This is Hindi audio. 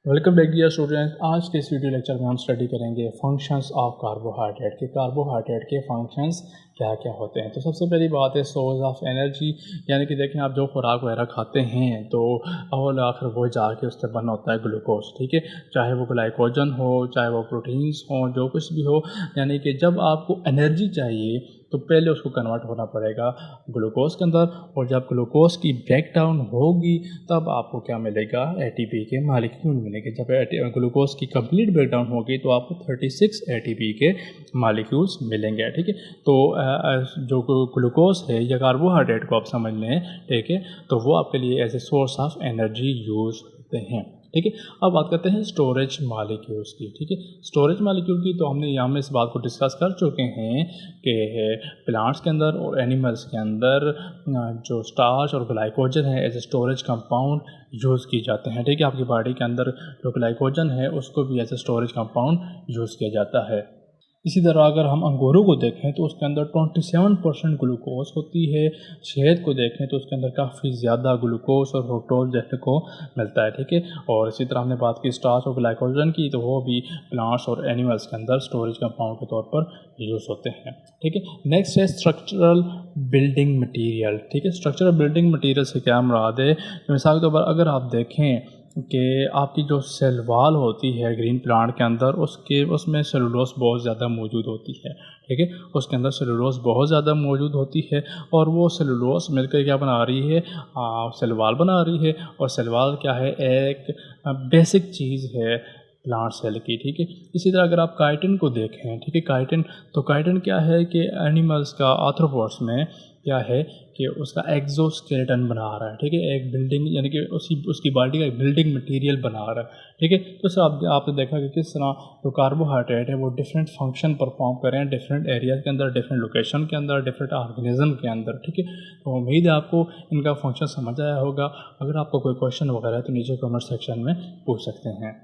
Welcome back dear students. आज के इस वीडियो लेक्चर में हम स्टडी करेंगे फंक्शंस ऑफ कार्बोहाइड्रेट के। कार्बोहाइड्रेट के फंक्शंस क्या क्या होते हैं। तो सबसे पहली बात है सोर्स ऑफ एनर्जी, यानी कि देखें आप जो खुराक वगैरह खाते हैं तो अव्वल आखिर वो जाके उससे बना होता है ग्लूकोज, ठीक है। चाहे वो ग्लाइकोजन हो, चाहे वो प्रोटीन्स हो, जो कुछ भी हो, यानी कि जब आपको एनर्जी चाहिए तो पहले उसको कन्वर्ट होना पड़ेगा ग्लूकोज के अंदर, और जब ग्लूकोज की ब्रेकडाउन होगी तब आपको क्या मिलेगा, एटीपी के मालिक्यूल मिलेंगे। जब ग्लूकोज की कंप्लीट ब्रेकडाउन होगी तो आपको 36 एटीपी के मालिक्यूल्स मिलेंगे, ठीक है। तो जो ग्लूकोज है या कार्बोहाइड्रेट को आप समझ लें, ठीक है, तो वो आपके लिए as a source of energy use होते हैं, ठीक है। अब बात करते हैं स्टोरेज मालिक्यूल्स की, ठीक है। स्टोरेज मालिक्यूल की तो हमने यहाँ में इस बात को डिस्कस कर चुके हैं कि प्लांट्स के अंदर और एनिमल्स के अंदर जो स्टार्च और ग्लाइकोजन है as a storage compound use की जाते हैं, ठीक है। आपकी बॉडी के अंदर जो ग्लाइकोजन है उसको भी as a storage compound use किया जाता है। इसी तरह अगर हम अंगूरों को देखें तो उसके अंदर 27% ग्लूकोज होती है। शहद को देखें तो उसके अंदर काफ़ी ज़्यादा ग्लूकोज और फ्रुक्टोज देखने को मिलता है, ठीक है। और इसी तरह हमने बात की स्टार्च और ग्लाइकोजन की, तो वो भी प्लांट्स और एनिमल्स के अंदर स्टोरेज कंपाउंड के तौर पर यूज़ होते हैं, ठीक है। नेक्स्ट है स्ट्रक्चरल बिल्डिंग मटीरियल, ठीक है। स्ट्रक्चरल बिल्डिंग मटीरियल से क्या मुराद है, मिसाल के तौर पर अगर आप देखें कि आपकी जो सेल वाल होती है ग्रीन प्लांट के अंदर, उसमें सेलुलोज बहुत ज़्यादा मौजूद होती है, ठीक है। उसके अंदर सेलुलोज बहुत ज़्यादा मौजूद होती है और वो सेलुलोज मिलकर क्या बना रही है, सेल वाल बना रही है। और सेल वाल क्या है, एक बेसिक चीज़ है प्लांट सेल की, ठीक है। इसी तरह अगर आप काइटिन को देखें, ठीक है, काइटिन क्या है कि एनिमल्स का आर्थ्रोपोड्स में क्या है कि उसका एक्सोस्केलेटन बना रहा है, ठीक है। एक बिल्डिंग, यानी कि उसकी बॉडी का एक बिल्डिंग मटेरियल बना रहा है, ठीक है। तो सर आपने देखा कि किस तरह जो कार्बोहाइड्रेट है वो डिफरेंट फंक्शन परफॉर्म कर रहे हैं डिफरेंट एरियाज के अंदर, डिफरेंट लोकेशन के अंदर, डिफरेंट ऑर्गेनिज्म के अंदर, ठीक है। तो उम्मीद है आपको इनका फंक्शन समझ आया होगा। अगर आपको कोई क्वेश्चन वगैरह है तो नीचे कमेंट सेक्शन में पूछ सकते हैं।